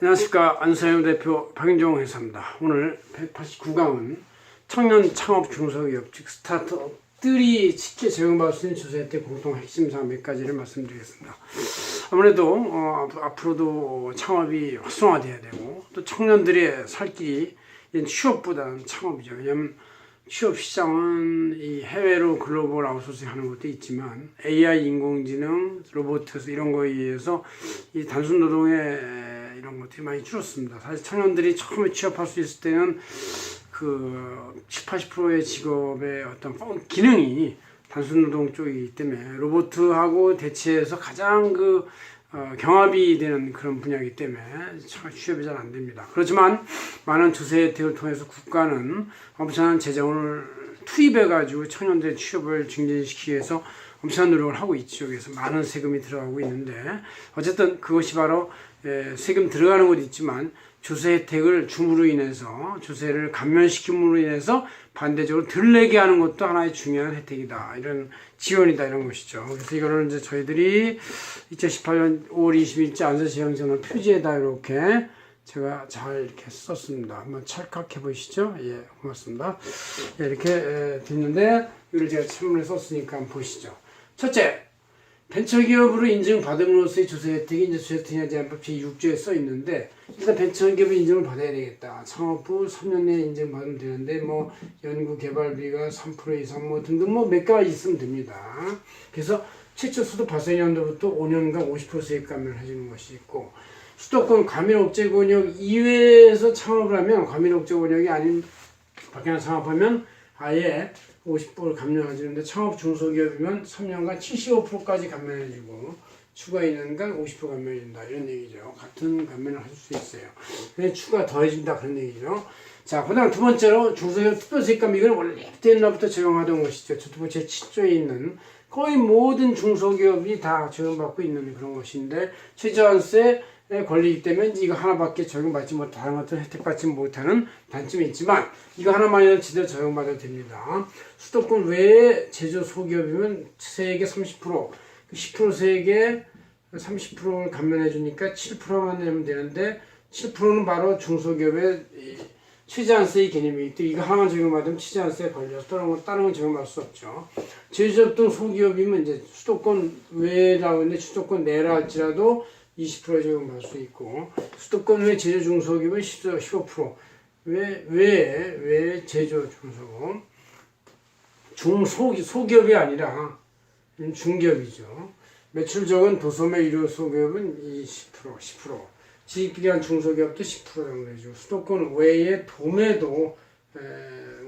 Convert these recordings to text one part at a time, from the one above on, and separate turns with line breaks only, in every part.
안녕하십니까. 안사영 대표 박윤종 회사입니다. 오늘 189강은 청년 창업 중소기업 즉 스타트업들이 쉽게 적용받을 수 있는 조세 혜택 공통 핵심사항 몇 가지를 말씀드리겠습니다. 아무래도 앞으로도 창업이 활성화돼야 되고 또 청년들의 살 길이 취업보다는 창업이죠. 왜냐하면 취업 시장은 이 해외로 글로벌 아웃소싱 하는 것도 있지만 AI, 인공지능, 로보트 이런 거에 의해서 이 단순 노동의 이런 것들이 많이 줄었습니다. 사실 청년들이 처음에 취업할 수 있을 때는 그 70, 80%의 직업의 어떤 기능이 단순 노동 쪽이기 때문에 로보트하고 대체해서 가장 경합이 되는 그런 분야이기 때문에 취업이 잘 안 됩니다. 그렇지만 많은 조세 혜택을 통해서 국가는 엄청난 재정을 투입해가지고 청년들의 취업을 증진시키기 위해서 엄청난 노력을 하고 있죠. 그래서 많은 세금이 들어가고 있는데 어쨌든 그것이 바로 세금 들어가는 것도 있지만 조세 혜택을 줌으로 인해서 조세를 감면시킴으로 인해서 반대적으로 덜 내게 하는 것도 하나의 중요한 혜택이다. 이런 지원이다. 이런 것이죠. 그래서 이거를 이제 저희들이 2018년 5월 20일자 안전시행정을 표지에다 이렇게 제가 잘 이렇게 썼습니다. 한번 찰칵해 보시죠. 예, 고맙습니다. 예, 이렇게 됐는데 이걸 제가 참문에 썼으니까 한번 보시죠. 첫째, 벤처기업으로 인증받음으로써의 조세 혜택이 이제 조세특례 제한법 제6조에 써 있는데 일단 벤처기업의 인증을 받아야 되겠다. 창업 후 3년 내에 인증받으면 되는데 뭐 연구개발비가 3% 이상 뭐 등등 뭐 몇 가지 있으면 됩니다. 그래서 최초 수도 발생연도부터 5년간 50% 세액 감면을 해주는 것이 있고 수도권 과밀억제권역 이외에서 창업을 하면 과밀억제권역이 아닌 밖에나 창업하면 아예 50%를 감면해주는데 창업 중소기업이면 3년간 75%까지 감면해주고 추가 2년간 50% 감면해준다 이런 얘기죠. 같은 감면을 할 수 있어요. 근데 추가 더해준다 그런 얘기죠. 자, 그다음 두 번째로 중소기업 특별세액감 이건 원래부터 옛날부터 적용하던 것이죠. 저도 제 7조에 있는 거의 모든 중소기업이 다 적용받고 있는 그런 것인데 최저한세 권리이기 때문에 이거 하나밖에 적용받지 못하는 다른 것들 혜택받지 못하는 단점이 있지만 이거 하나만이라도 제대로 적용받아도 됩니다. 수도권 외에 제조 소기업이면 세액의 30%, 10% 세액에 30%를 감면해 주니까 7%만 내면 되는데 7%는 바로 중소기업의 최저한세의 개념이기 때문에 이거 하나만 적용받으면 최저한세에 걸려서 다른 건 적용받을 수 없죠. 제조업 등 소기업이면 이제 수도권 외라고 했는데 수도권 내라 할지라도 20% 적용받을 수 있고 수도권 외 제조 중소기업은 15% 외 제조 중소기업 소기업이 아니라 중기업이죠. 매출 적은 도소매 유료 소기업은 10% 지익기관 중소기업도 10% 정도 해주고 수도권 외에 도매도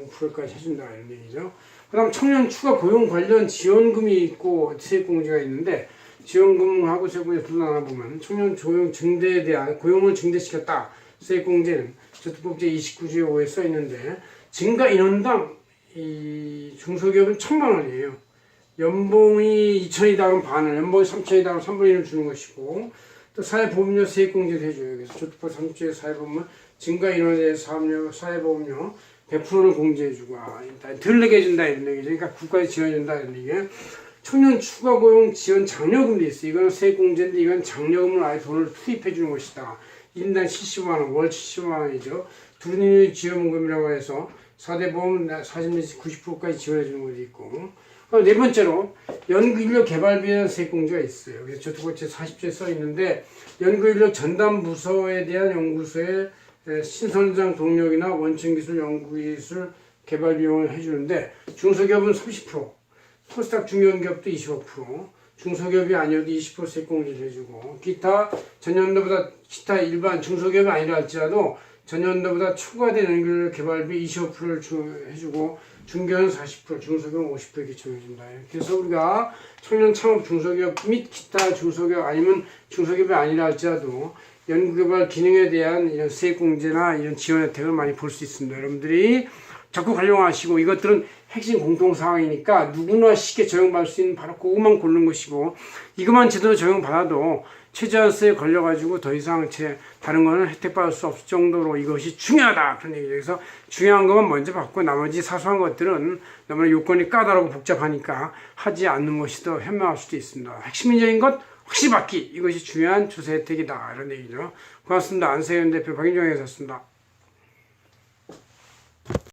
5%까지 해준다 이런 얘기죠. 그 다음 청년 추가 고용 관련 지원금이 있고 세액공제가 있는데 지원금하고 세액공제 둘 다 나눠보면 청년 고용 증대에 대한 고용을 증대시켰다. 세액공제는 저특법 제29조에 5에 써 있는데 증가 인원당 이 중소기업은 1,000만 원이에요. 연봉이 2천이다 그러면 반을, 연봉이 3천이다 그러면 3분의 1을 주는 것이고 또 사회보험료 세액공제도 해줘요. 그래서 저특법 30조의 사회보험은 증가 인원에 대해서 사회보험료 100%를 공제해주고 덜 내게 해준다 이런 얘기죠. 그러니까 국가에 지원해준다 이런 얘기예요. 청년 추가 고용 지원 장려금도 있어요. 이건 세액공제인데 이건 장려금을 아예 돈을 투입해 주는 것이다. 1인당 75만 원, 월 75만 원이죠. 두린이 지원금이라고 해서 4대 보험 40 내지 90%까지 지원해 주는 것도 있고. 네 번째로 연구인력 개발비에 세액공제가 있어요. 그래서 저특법 제40조에 써 있는데 연구인력 전담 부서에 대한 연구소의 신선장 동력이나 원천기술, 연구기술 개발 비용을 해주는데 중소기업은 30%, 코스닥 중견기업도 25%, 중소기업이 아니어도 20% 세액공제를 해주고 기타 전년도보다 기타 일반 중소기업이 아니라 할지라도 전년도보다 초과된 연구인력 개발비 25%를 해주고 중견은 40%, 중소기업은 50% 이렇게 적용해준다. 그래서 우리가 청년 창업 중소기업 및 기타 중소기업 아니면 중소기업이 아니라 할지라도 연구개발 기능에 대한 이런 세액공제나 이런 지원 혜택을 많이 볼 수 있습니다. 여러분들이 적극 활용하시고 이것들은 핵심 공통사항이니까 누구나 쉽게 적용받을 수 있는 바로 그것만 고르는 것이고 이것만 제대로 적용받아도 최저한세에 걸려가지고 더 이상 다른 거는 혜택받을 수 없을 정도로 이것이 중요하다 그런 얘기죠. 그래서 중요한 것만 먼저 받고 나머지 사소한 것들은 너무나 요건이 까다롭고 복잡하니까 하지 않는 것이 더 현명할 수도 있습니다. 핵심적인 것 확실히 받기 이것이 중요한 조세 혜택이다 이런 얘기죠. 고맙습니다. 안세현 대표 박인종 회사였습니다.